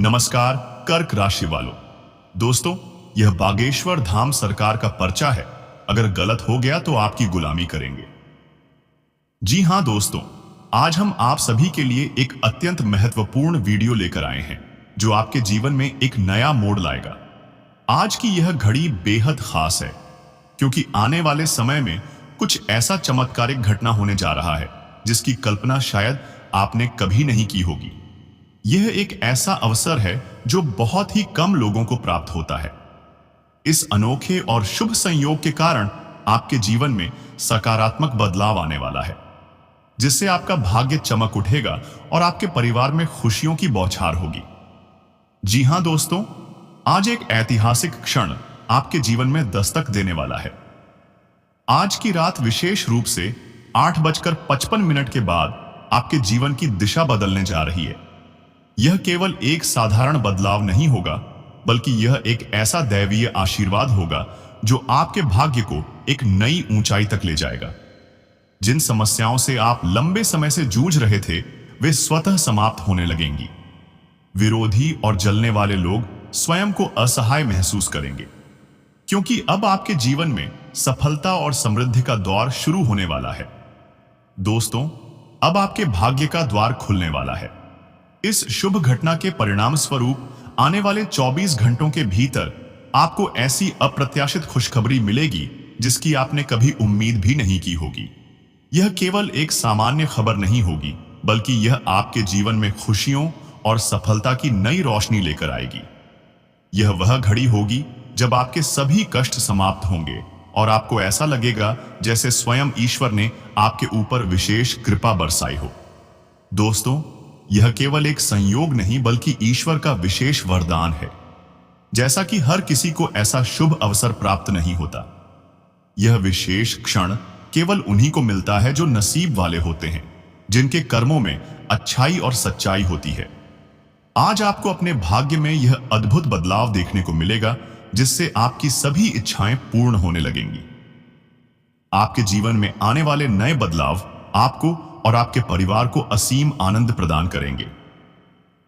नमस्कार कर्क राशि वालों। दोस्तों, यह बागेश्वर धाम सरकार का पर्चा है। अगर गलत हो गया तो आपकी गुलामी करेंगे। जी हां दोस्तों, आज हम आप सभी के लिए एक अत्यंत महत्वपूर्ण वीडियो लेकर आए हैं जो आपके जीवन में एक नया मोड़ लाएगा। आज की यह घड़ी बेहद खास है क्योंकि आने वाले समय में कुछ ऐसा चमत्कारिक घटना होने जा रहा है जिसकी कल्पना शायद आपने कभी नहीं की होगी। यह एक ऐसा अवसर है जो बहुत ही कम लोगों को प्राप्त होता है। इस अनोखे और शुभ संयोग के कारण आपके जीवन में सकारात्मक बदलाव आने वाला है, जिससे आपका भाग्य चमक उठेगा और आपके परिवार में खुशियों की बौछार होगी। जी हां दोस्तों, आज एक ऐतिहासिक क्षण आपके जीवन में दस्तक देने वाला है। आज की रात विशेष रूप से 8:55 के बाद आपके जीवन की दिशा बदलने जा रही है। यह केवल एक साधारण बदलाव नहीं होगा, बल्कि यह एक ऐसा दैवीय आशीर्वाद होगा जो आपके भाग्य को एक नई ऊंचाई तक ले जाएगा। जिन समस्याओं से आप लंबे समय से जूझ रहे थे, वे स्वतः समाप्त होने लगेंगी। विरोधी और जलने वाले लोग स्वयं को असहाय महसूस करेंगे, क्योंकि अब आपके जीवन में सफलता और समृद्धि का दौर शुरू होने वाला है। दोस्तों, अब आपके भाग्य का द्वार खुलने वाला है। इस शुभ घटना के परिणाम स्वरूप आने वाले 24 घंटों के भीतर आपको ऐसी अप्रत्याशित खुशखबरी मिलेगी जिसकी आपने कभी उम्मीद भी नहीं की होगी। यह केवल एक सामान्य खबर नहीं होगी, बल्कि यह आपके जीवन में खुशियों और सफलता की नई रोशनी लेकर आएगी। यह वह घड़ी होगी जब आपके सभी कष्ट समाप्त होंगे और आपको ऐसा लगेगा जैसे स्वयं ईश्वर ने आपके ऊपर विशेष कृपा बरसाई हो। दोस्तों, यह केवल एक संयोग नहीं बल्कि ईश्वर का विशेष वरदान है। जैसा कि हर किसी को ऐसा शुभ अवसर प्राप्त नहीं होता। यह विशेष क्षण केवल उन्हीं को मिलता है जो नसीब वाले होते हैं, जिनके कर्मों में अच्छाई और सच्चाई होती है। आज आपको अपने भाग्य में यह अद्भुत बदलाव देखने को मिलेगा जिससे आपकी सभी इच्छाएं पूर्ण होने लगेंगी। आपके जीवन में आने वाले नए बदलाव आपको और आपके परिवार को असीम आनंद प्रदान करेंगे।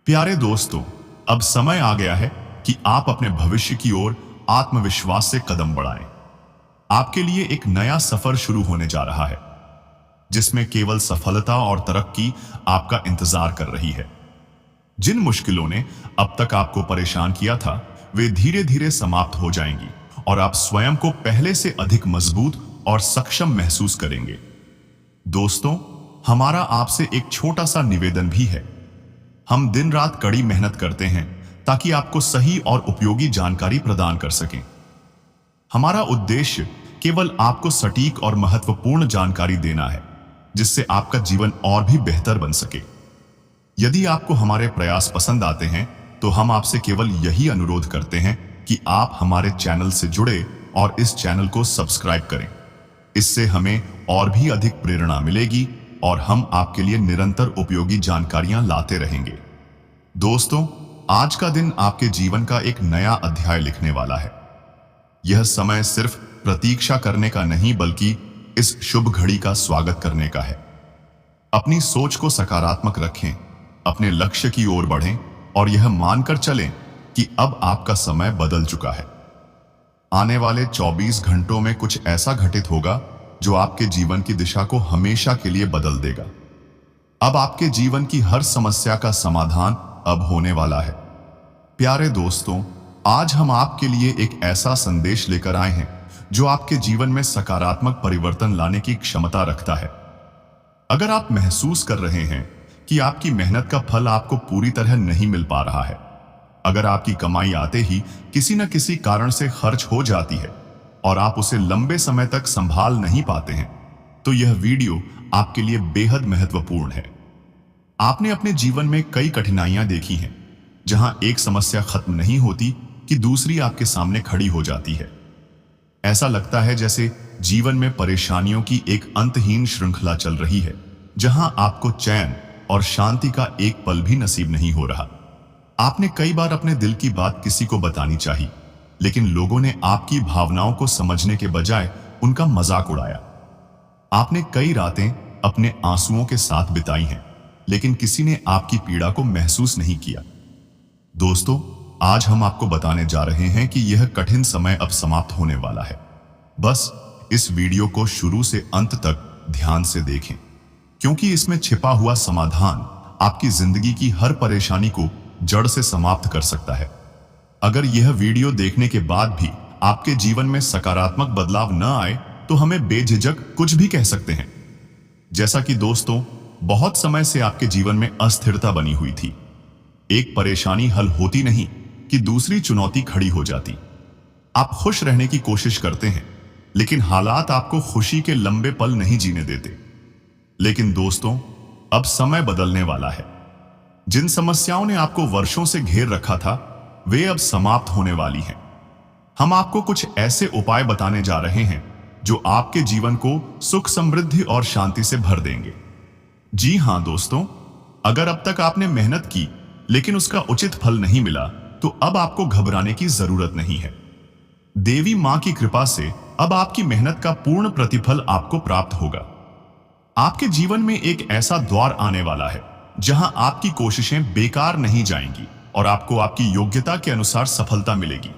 प्यारे दोस्तों, अब समय आ गया है कि आप अपने भविष्य की ओर आत्मविश्वास से कदम बढ़ाएं। आपके लिए एक नया सफर शुरू होने जा रहा है, जिसमें केवल सफलता और तरक्की आपका इंतजार कर रही है। जिन मुश्किलों ने अब तक आपको परेशान किया था, वे धीरे धीरे समाप्त हो जाएंगी और आप स्वयं को पहले से अधिक मजबूत और सक्षम महसूस करेंगे। दोस्तों, हमारा आपसे एक छोटा सा निवेदन भी है। हम दिन रात कड़ी मेहनत करते हैं ताकि आपको सही और उपयोगी जानकारी प्रदान कर सकें। हमारा उद्देश्य केवल आपको सटीक और महत्वपूर्ण जानकारी देना है, जिससे आपका जीवन और भी बेहतर बन सके। यदि आपको हमारे प्रयास पसंद आते हैं, तो हम आपसे केवल यही अनुरोध करते हैं कि आप हमारे चैनल से जुड़े और इस चैनल को सब्सक्राइब करें। इससे हमें और भी अधिक प्रेरणा मिलेगी और हम आपके लिए निरंतर उपयोगी जानकारियां लाते रहेंगे। दोस्तों, आज का दिन आपके जीवन का एक नया अध्याय लिखने वाला है। यह समय सिर्फ प्रतीक्षा करने का नहीं, बल्कि इस शुभ घड़ी का स्वागत करने का है। अपनी सोच को सकारात्मक रखें, अपने लक्ष्य की ओर बढ़ें और यह मानकर चलें कि अब आपका समय बदल चुका है। आने वाले 24 घंटों में कुछ ऐसा घटित होगा जो आपके जीवन की दिशा को हमेशा के लिए बदल देगा। अब आपके जीवन की हर समस्या का समाधान अब होने वाला है। प्यारे दोस्तों, आज हम आपके लिए एक ऐसा संदेश लेकर आए हैं जो आपके जीवन में सकारात्मक परिवर्तन लाने की क्षमता रखता है। अगर आप महसूस कर रहे हैं कि आपकी मेहनत का फल आपको पूरी तरह नहीं मिल पा रहा है, अगर आपकी कमाई आते ही किसी न किसी कारण से खर्च हो जाती है और आप उसे लंबे समय तक संभाल नहीं पाते हैं, तो यह वीडियो आपके लिए बेहद महत्वपूर्ण है। आपने अपने जीवन में कई कठिनाइयां देखी हैं, जहां एक समस्या खत्म नहीं होती कि दूसरी आपके सामने खड़ी हो जाती है। ऐसा लगता है जैसे जीवन में परेशानियों की एक अंतहीन श्रृंखला चल रही है, जहां आपको चैन और शांति का एक पल भी नसीब नहीं हो रहा। आपने कई बार अपने दिल की बात किसी को बतानी चाहिए, लेकिन लोगों ने आपकी भावनाओं को समझने के बजाय उनका मजाक उड़ाया। आपने कई रातें अपने आंसुओं के साथ बिताई हैं, लेकिन किसी ने आपकी पीड़ा को महसूस नहीं किया। दोस्तों, आज हम आपको बताने जा रहे हैं कि यह कठिन समय अब समाप्त होने वाला है। बस इस वीडियो को शुरू से अंत तक ध्यान से देखें, क्योंकि इसमें छिपा हुआ समाधान आपकी जिंदगी की हर परेशानी को जड़ से समाप्त कर सकता है। अगर यह वीडियो देखने के बाद भी आपके जीवन में सकारात्मक बदलाव न आए तो हमें बेझिझक कुछ भी कह सकते हैं। जैसा कि दोस्तों, बहुत समय से आपके जीवन में अस्थिरता बनी हुई थी। एक परेशानी हल होती नहीं कि दूसरी चुनौती खड़ी हो जाती। आप खुश रहने की कोशिश करते हैं, लेकिन हालात आपको खुशी के लंबे पल नहीं जीने देते। लेकिन दोस्तों, अब समय बदलने वाला है। जिन समस्याओं ने आपको वर्षों से घेर रखा था, वे अब समाप्त होने वाली हैं। हम आपको कुछ ऐसे उपाय बताने जा रहे हैं जो आपके जीवन को सुख, समृद्धि और शांति से भर देंगे। जी हां दोस्तों, अगर अब तक आपने मेहनत की लेकिन उसका उचित फल नहीं मिला, तो अब आपको घबराने की जरूरत नहीं है। देवी मां की कृपा से अब आपकी मेहनत का पूर्ण प्रतिफल आपको प्राप्त होगा। आपके जीवन में एक ऐसा द्वार आने वाला है जहां आपकी कोशिशें बेकार नहीं जाएंगी और आपको आपकी योग्यता के अनुसार सफलता मिलेगी।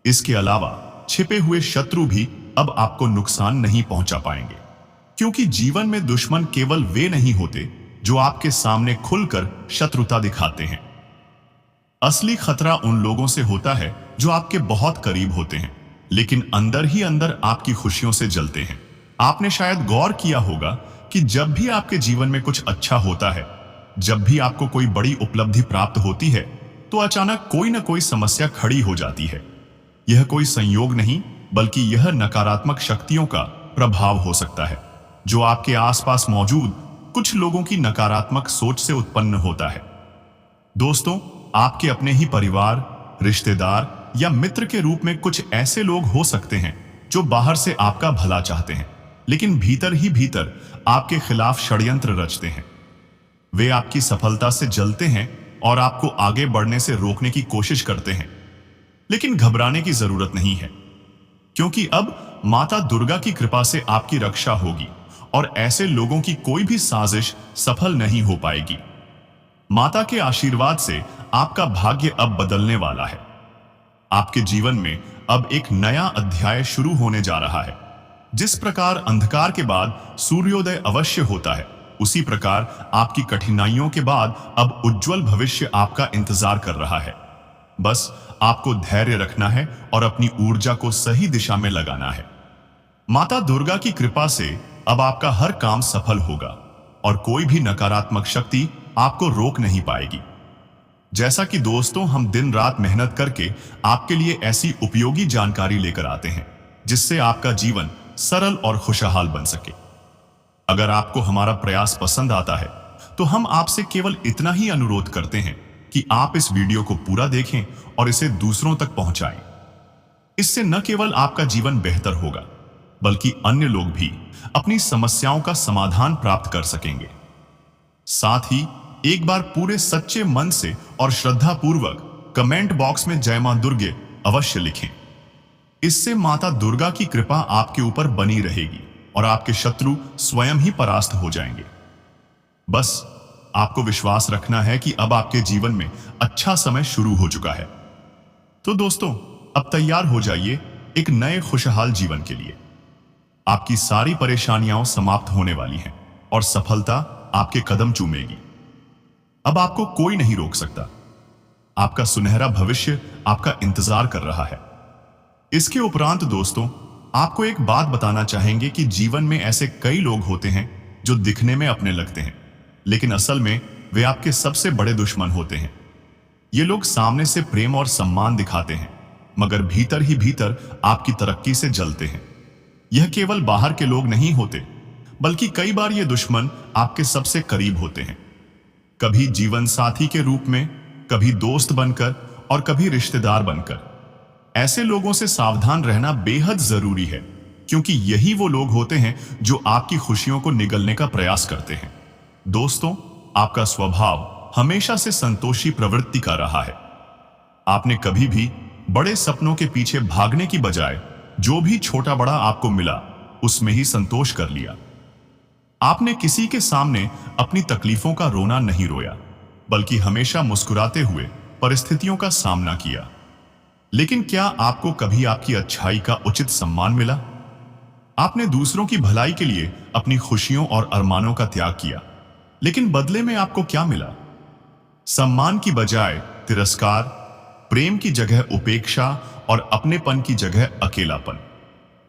इसके अलावा छिपे हुए शत्रु भी अब आपको नुकसान नहीं पहुंचा पाएंगे, क्योंकि जीवन में दुश्मन केवल वे नहीं होते जो आपके सामने खुलकर शत्रुता दिखाते हैं। असली खतरा उन लोगों से होता है जो आपके बहुत करीब होते हैं, लेकिन अंदर ही अंदर आपकी खुशियों से जलते हैं। आपने शायद गौर किया होगा कि जब भी आपके जीवन में कुछ अच्छा होता है, जब भी आपको कोई बड़ी उपलब्धि प्राप्त होती है, तो अचानक कोई ना कोई समस्या खड़ी हो जाती है। यह कोई संयोग नहीं, बल्कि यह नकारात्मक शक्तियों का प्रभाव हो सकता है, जो आपके आसपास मौजूद कुछ लोगों की नकारात्मक सोच से उत्पन्न होता है। दोस्तों, आपके अपने ही परिवार, रिश्तेदार या मित्र के रूप में कुछ ऐसे लोग हो सकते हैं जो बाहर से आपका भला चाहते हैं, लेकिन भीतर ही भीतर आपके खिलाफ षड्यंत्र रचते हैं। वे आपकी सफलता से जलते हैं और आपको आगे बढ़ने से रोकने की कोशिश करते हैं। लेकिन घबराने की जरूरत नहीं है, क्योंकि अब माता दुर्गा की कृपा से आपकी रक्षा होगी और ऐसे लोगों की कोई भी साजिश सफल नहीं हो पाएगी। माता के आशीर्वाद से आपका भाग्य अब बदलने वाला है। आपके जीवन में अब एक नया अध्याय शुरू होने जा रहा है। जिस प्रकार अंधकार के बाद सूर्योदय अवश्य होता है, उसी प्रकार आपकी कठिनाइयों के बाद अब उज्जवल भविष्य आपका इंतजार कर रहा है। बस आपको धैर्य रखना है और अपनी ऊर्जा को सही दिशा में लगाना है। माता दुर्गा की कृपा से अब आपका हर काम सफल होगा और कोई भी नकारात्मक शक्ति आपको रोक नहीं पाएगी। जैसा कि दोस्तों, हम दिन रात मेहनत करके आपके लिए ऐसी उपयोगी जानकारी लेकर आते हैं जिससे आपका जीवन सरल और खुशहाल बन सके। अगर आपको हमारा प्रयास पसंद आता है, तो हम आपसे केवल इतना ही अनुरोध करते हैं कि आप इस वीडियो को पूरा देखें और इसे दूसरों तक पहुंचाएं। इससे न केवल आपका जीवन बेहतर होगा, बल्कि अन्य लोग भी अपनी समस्याओं का समाधान प्राप्त कर सकेंगे। साथ ही एक बार पूरे सच्चे मन से और श्रद्धा पूर्वक कमेंट बॉक्स में जय मां दुर्गे अवश्य लिखें। इससे माता दुर्गा की कृपा आपके ऊपर बनी रहेगी और आपके शत्रु स्वयं ही परास्त हो जाएंगे। बस आपको विश्वास रखना है कि अब आपके जीवन में अच्छा समय शुरू हो चुका है। तो दोस्तों, अब तैयार हो जाइए एक नए खुशहाल जीवन के लिए। आपकी सारी परेशानियां समाप्त होने वाली हैं और सफलता आपके कदम चूमेगी। अब आपको कोई नहीं रोक सकता। आपका सुनहरा भविष्य आपका इंतजार कर रहा है। इसके उपरांत दोस्तों, आपको एक बात बताना चाहेंगे कि जीवन में ऐसे कई लोग होते हैं जो दिखने में अपने लगते हैं, लेकिन असल में वे आपके सबसे बड़े दुश्मन होते हैं। ये लोग सामने से प्रेम और सम्मान दिखाते हैं, मगर भीतर ही भीतर आपकी तरक्की से जलते हैं। यह केवल बाहर के लोग नहीं होते, बल्कि कई बार ये दुश्मन आपके सबसे करीब होते हैं। कभी जीवन साथी के रूप में, कभी दोस्त बनकर और कभी रिश्तेदार बनकर। ऐसे लोगों से सावधान रहना बेहद जरूरी है, क्योंकि यही वो लोग होते हैं जो आपकी खुशियों को निगलने का प्रयास करते हैं। दोस्तों, आपका स्वभाव हमेशा से संतोषी प्रवृत्ति का रहा है। आपने कभी भी बड़े सपनों के पीछे भागने की बजाय जो भी छोटा बड़ा आपको मिला उसमें ही संतोष कर लिया। आपने किसी के सामने अपनी तकलीफों का रोना नहीं रोया, बल्कि हमेशा मुस्कुराते हुए परिस्थितियों का सामना किया। लेकिन क्या आपको कभी आपकी अच्छाई का उचित सम्मान मिला? आपने दूसरों की भलाई के लिए अपनी खुशियों और अरमानों का त्याग किया, लेकिन बदले में आपको क्या मिला? सम्मान की बजाय तिरस्कार, प्रेम की जगह उपेक्षा और अपनेपन की जगह अकेलापन।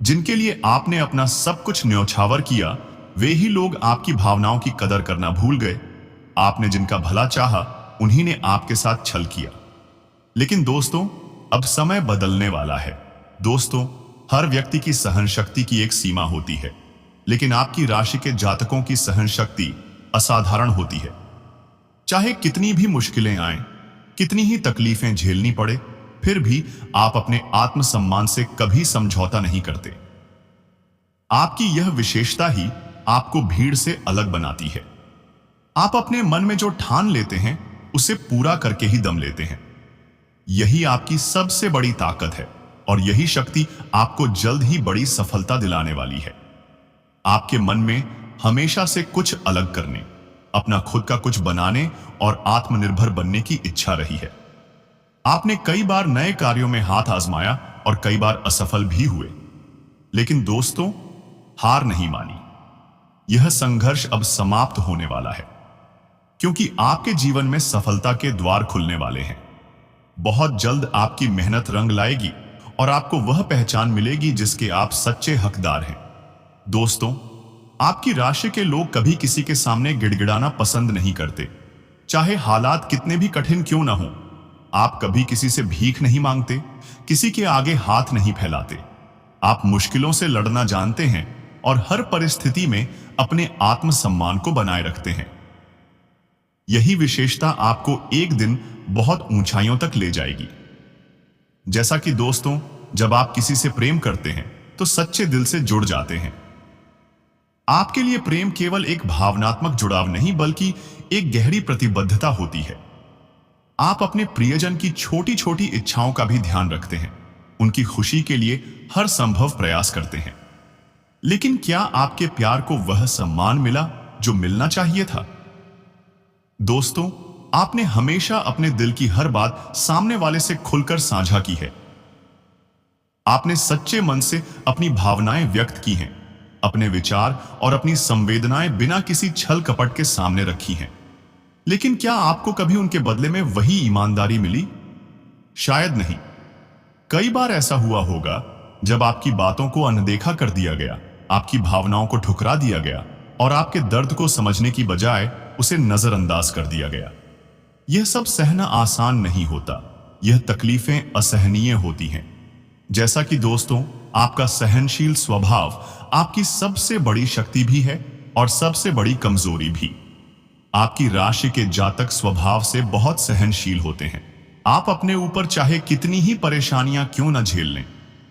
जिनके लिए आपने अपना सब कुछ न्यौछावर किया, वे ही लोग आपकी भावनाओं की कदर करना भूल गए। आपने जिनका भला चाहा, उन्हीं ने आपके साथ छल किया। लेकिन दोस्तों, अब समय बदलने वाला है। दोस्तों, हर व्यक्ति की सहन शक्ति की एक सीमा होती है, लेकिन आपकी राशि के जातकों की सहन शक्ति असाधारण होती है। चाहे कितनी भी मुश्किलें आएं, कितनी ही तकलीफें झेलनी पड़े, फिर भी आप अपने आत्मसम्मान से कभी समझौता नहीं करते। आपकी यह विशेषता ही आपको भीड़ से अलग बनाती है। आप अपने मन में जो ठान लेते हैं, उसे पूरा करके ही दम लेते हैं। यही आपकी सबसे बड़ी ताकत है और यही शक्ति आपको जल्द ही बड़ी सफलता दिलाने वाली है। आपके मन में हमेशा से कुछ अलग करने, अपना खुद का कुछ बनाने और आत्मनिर्भर बनने की इच्छा रही है। आपने कई बार नए कार्यों में हाथ आजमाया और कई बार असफल भी हुए, लेकिन दोस्तों, हार नहीं मानी। यह संघर्ष अब समाप्त होने वाला है, क्योंकि आपके जीवन में सफलता के द्वार खुलने वाले हैं। बहुत जल्द आपकी मेहनत रंग लाएगी और आपको वह पहचान मिलेगी जिसके आप सच्चे हकदार हैं। दोस्तों, आपकी राशि के लोग कभी किसी के सामने गिड़गिड़ाना पसंद नहीं करते, चाहे हालात कितने भी कठिन क्यों ना हो। आप कभी किसी से भीख नहीं मांगते, किसी के आगे हाथ नहीं फैलाते। आप मुश्किलों से लड़ना जानते हैं और हर परिस्थिति में अपने आत्मसम्मान को बनाए रखते हैं। यही विशेषता आपको एक दिन बहुत ऊंचाइयों तक ले जाएगी। जैसा कि दोस्तों, जब आप किसी से प्रेम करते हैं तो सच्चे दिल से जुड़ जाते हैं। आपके लिए प्रेम केवल एक भावनात्मक जुड़ाव नहीं, बल्कि एक गहरी प्रतिबद्धता होती है। आप अपने प्रियजन की छोटी छोटी इच्छाओं का भी ध्यान रखते हैं, उनकी खुशी के लिए हर संभव प्रयास करते हैं। लेकिन क्या आपके प्यार को वह सम्मान मिला जो मिलना चाहिए था? दोस्तों, आपने हमेशा अपने दिल की हर बात सामने वाले से खुलकर साझा की है। आपने सच्चे मन से अपनी भावनाएं व्यक्त की हैं, अपने विचार और अपनी संवेदनाएं बिना किसी छल कपट के सामने रखी हैं। लेकिन क्या आपको कभी उनके बदले में वही ईमानदारी मिली? शायद नहीं। कई बार ऐसा हुआ होगा जब आपकी बातों को अनदेखा कर दिया गया, आपकी भावनाओं को ठुकरा दिया गया और आपके दर्द को समझने की बजाय उसे नजरअंदाज कर दिया गया। यह सब सहना आसान नहीं होता। यह तकलीफें असहनीय होती हैं। जैसा कि दोस्तों, आपका सहनशील स्वभाव आपकी सबसे बड़ी शक्ति भी है और सबसे बड़ी कमजोरी भी। आपकी राशि के जातक स्वभाव से बहुत सहनशील होते हैं। आप अपने ऊपर चाहे कितनी ही परेशानियां क्यों न झेल लें,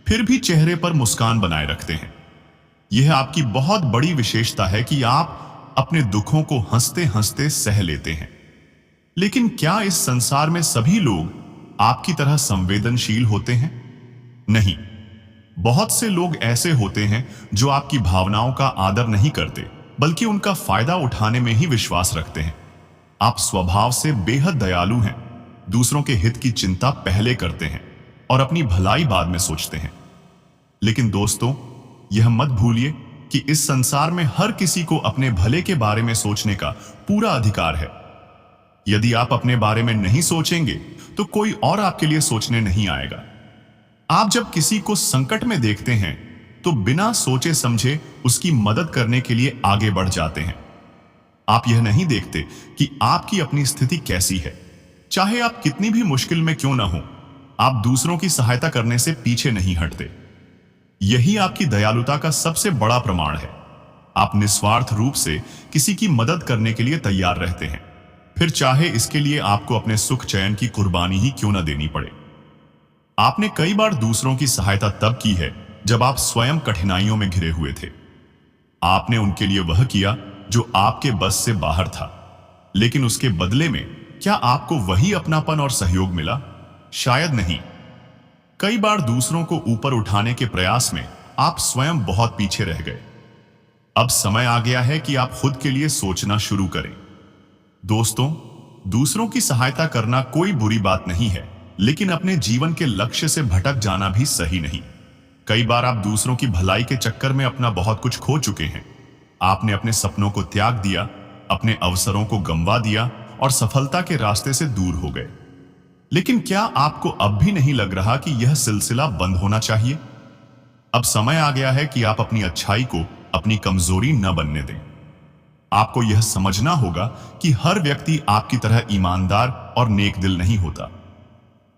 फिर भी चेहरे पर मुस्कान बनाए रखते हैं। यह आपकी बहुत बड़ी विशेषता है कि आप अपने दुखों को हंसते हंसते सह लेते हैं। लेकिन क्या इस संसार में सभी लोग आपकी तरह संवेदनशील होते हैं? नहीं। बहुत से लोग ऐसे होते हैं जो आपकी भावनाओं का आदर नहीं करते, बल्कि उनका फायदा उठाने में ही विश्वास रखते हैं। आप स्वभाव से बेहद दयालु हैं, दूसरों के हित की चिंता पहले करते हैं और अपनी भलाई बाद में सोचते हैं। लेकिन दोस्तों, यह मत भूलिए कि इस संसार में हर किसी को अपने भले के बारे में सोचने का पूरा अधिकार है। यदि आप अपने बारे में नहीं सोचेंगे तो कोई और आपके लिए सोचने नहीं आएगा। आप जब किसी को संकट में देखते हैं तो बिना सोचे समझे उसकी मदद करने के लिए आगे बढ़ जाते हैं। आप यह नहीं देखते कि आपकी अपनी स्थिति कैसी है। चाहे आप कितनी भी मुश्किल में क्यों ना हो, आप दूसरों की सहायता करने से पीछे नहीं हटते। यही आपकी दयालुता का सबसे बड़ा प्रमाण है। आप निस्वार्थ रूप से किसी की मदद करने के लिए तैयार रहते हैं, फिर चाहे इसके लिए आपको अपने सुख चैन की कुर्बानी ही क्यों न देनी पड़े। आपने कई बार दूसरों की सहायता तब की है जब आप स्वयं कठिनाइयों में घिरे हुए थे। आपने उनके लिए वह किया जो आपके बस से बाहर था, लेकिन उसके बदले में क्या आपको वही अपनापन और सहयोग मिला? शायद नहीं। कई बार दूसरों को ऊपर उठाने के प्रयास में आप स्वयं बहुत पीछे रह गए। अब समय आ गया है कि आप खुद के लिए सोचना शुरू करें। दोस्तों, दूसरों की सहायता करना कोई बुरी बात नहीं है, लेकिन अपने जीवन के लक्ष्य से भटक जाना भी सही नहीं। कई बार आप दूसरों की भलाई के चक्कर में अपना बहुत कुछ खो चुके हैं। आपने अपने सपनों को त्याग दिया, अपने अवसरों को गंवा दिया और सफलता के रास्ते से दूर हो गए। लेकिन क्या आपको अब भी नहीं लग रहा कि यह सिलसिला बंद होना चाहिए? अब समय आ गया है कि आप अपनी अच्छाई को अपनी कमजोरी न बनने दें। आपको यह समझना होगा कि हर व्यक्ति आपकी तरह ईमानदार और नेक दिल नहीं होता।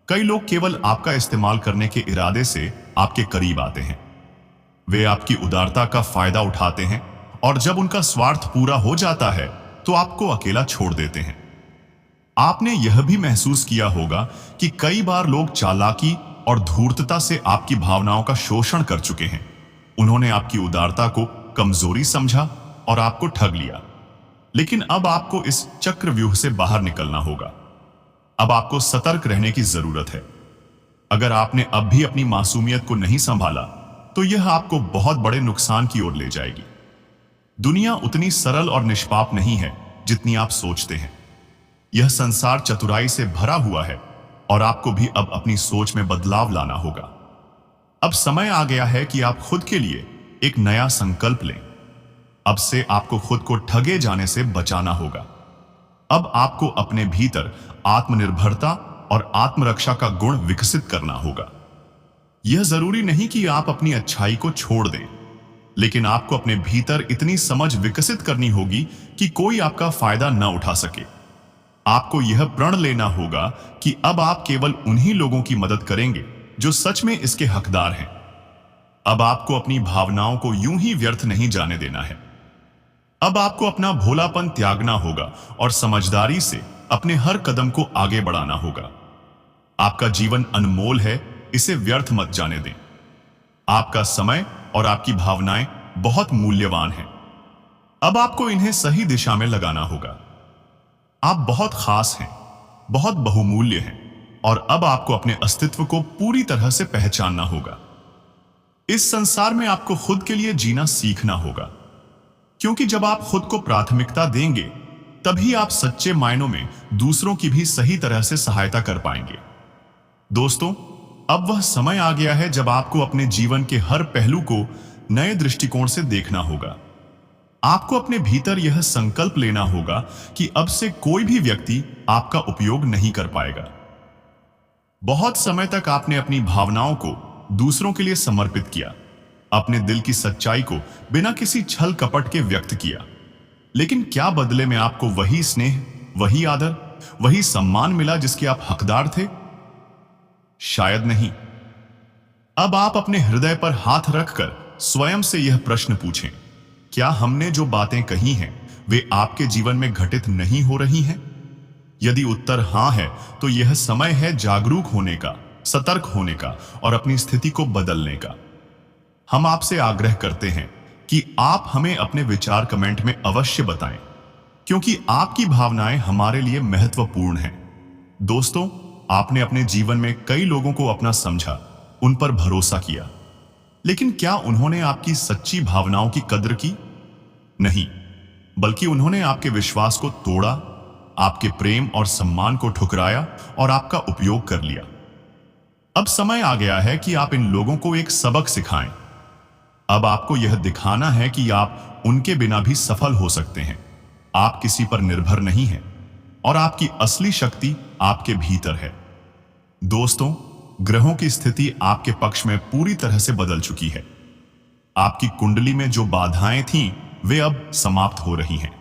कई लोग केवल आपका इस्तेमाल करने के इरादे से आपके करीब आते हैं। वे आपकी उदारता का फायदा उठाते हैं और जब उनका स्वार्थ पूरा हो जाता है तो आपको अकेला छोड़ देते हैं। आपने यह भी महसूस किया होगा कि कई बार लोग चालाकी और धूर्तता से आपकी भावनाओं का शोषण कर चुके हैं। उन्होंने आपकी उदारता को कमजोरी समझा और आपको ठग लिया। लेकिन अब आपको इस चक्रव्यूह से बाहर निकलना होगा। अब आपको सतर्क रहने की जरूरत है। अगर आपने अब भी अपनी मासूमियत को नहीं संभाला तो यह आपको बहुत बड़े नुकसान की ओर ले जाएगी। दुनिया उतनी सरल और निष्पाप नहीं है जितनी आप सोचते हैं। यह संसार चतुराई से भरा हुआ है और आपको भी अब अपनी सोच में बदलाव लाना होगा। अब समय आ गया है कि आप खुद के लिए एक नया संकल्प लें। अब से आपको खुद को ठगे जाने से बचाना होगा। अब आपको अपने भीतर आत्मनिर्भरता और आत्मरक्षा का गुण विकसित करना होगा। यह जरूरी नहीं कि आप अपनी अच्छाई को छोड़ दें, लेकिन आपको अपने भीतर इतनी समझ विकसित करनी होगी कि कोई आपका फायदा न उठा सके। आपको यह प्रण लेना होगा कि अब आप केवल उन्हीं लोगों की मदद करेंगे जो सच में इसके हकदार हैं। अब आपको अपनी भावनाओं को यूं ही व्यर्थ नहीं जाने देना है। अब आपको अपना भोलापन त्यागना होगा और समझदारी से अपने हर कदम को आगे बढ़ाना होगा। आपका जीवन अनमोल है, इसे व्यर्थ मत जाने दें। आपका समय और आपकी भावनाएं बहुत मूल्यवान हैं। अब आपको इन्हें सही दिशा में लगाना होगा। आप बहुत खास हैं, बहुत बहुमूल्य हैं और अब आपको अपने अस्तित्व को पूरी तरह से पहचानना होगा। इस संसार में आपको खुद के लिए जीना सीखना होगा, क्योंकि जब आप खुद को प्राथमिकता देंगे तभी आप सच्चे मायनों में दूसरों की भी सही तरह से सहायता कर पाएंगे। दोस्तों, अब वह समय आ गया है जब आपको अपने जीवन के हर पहलू को नए दृष्टिकोण से देखना होगा। आपको अपने भीतर यह संकल्प लेना होगा कि अब से कोई भी व्यक्ति आपका उपयोग नहीं कर पाएगा। बहुत समय तक आपने अपनी भावनाओं को दूसरों के लिए समर्पित किया, अपने दिल की सच्चाई को बिना किसी छल कपट के व्यक्त किया। लेकिन क्या बदले में आपको वही स्नेह, वही आदर, वही सम्मान मिला जिसके आप हकदार थे? शायद नहीं। अब आप अपने हृदय पर हाथ रखकर स्वयं से यह प्रश्न पूछें, क्या हमने जो बातें कही हैं वे आपके जीवन में घटित नहीं हो रही हैं? यदि उत्तर हां है तो यह समय है जागरूक होने का, सतर्क होने का और अपनी स्थिति को बदलने का। हम आपसे आग्रह करते हैं कि आप हमें अपने विचार कमेंट में अवश्य बताएं, क्योंकि आपकी भावनाएं हमारे लिए महत्वपूर्ण हैं। दोस्तों, आपने अपने जीवन में कई लोगों को अपना समझा, उन पर भरोसा किया, लेकिन क्या उन्होंने आपकी सच्ची भावनाओं की कद्र की? नहीं, बल्कि उन्होंने आपके विश्वास को तोड़ा, आपके प्रेम और सम्मान को ठुकराया और आपका उपयोग कर लिया। अब समय आ गया है कि आप इन लोगों को एक सबक सिखाएं। अब आपको यह दिखाना है कि आप उनके बिना भी सफल हो सकते हैं। आप किसी पर निर्भर नहीं हैं और आपकी असली शक्ति आपके भीतर है। दोस्तों, ग्रहों की स्थिति आपके पक्ष में पूरी तरह से बदल चुकी है। आपकी कुंडली में जो बाधाएं थीं, वे अब समाप्त हो रही हैं।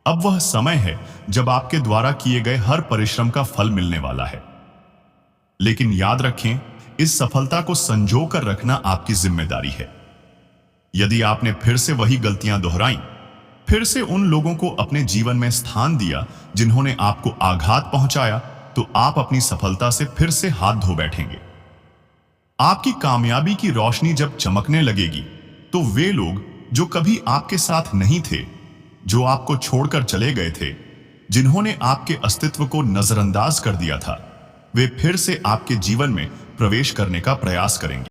अब वह समय है जब आपके द्वारा किए गए हर परिश्रम का फल मिलने वाला है। लेकिन याद रखें, इस सफलता को संजो कर रखना आपकी जिम्मेदारी है। यदि आपने फिर से वही गलतियां दोहराई, फिर से उन लोगों को अपने जीवन में स्थान दिया जिन्होंने आपको आघात पहुंचाया, तो आप अपनी सफलता से फिर से हाथ धो बैठेंगे। आपकी कामयाबी की रोशनी जब चमकने लगेगी, तो वे लोग जो कभी आपके साथ नहीं थे, जो आपको छोड़कर चले गए थे, जिन्होंने आपके अस्तित्व को नजरअंदाज कर दिया था, वे फिर से आपके जीवन में प्रवेश करने का प्रयास करेंगे।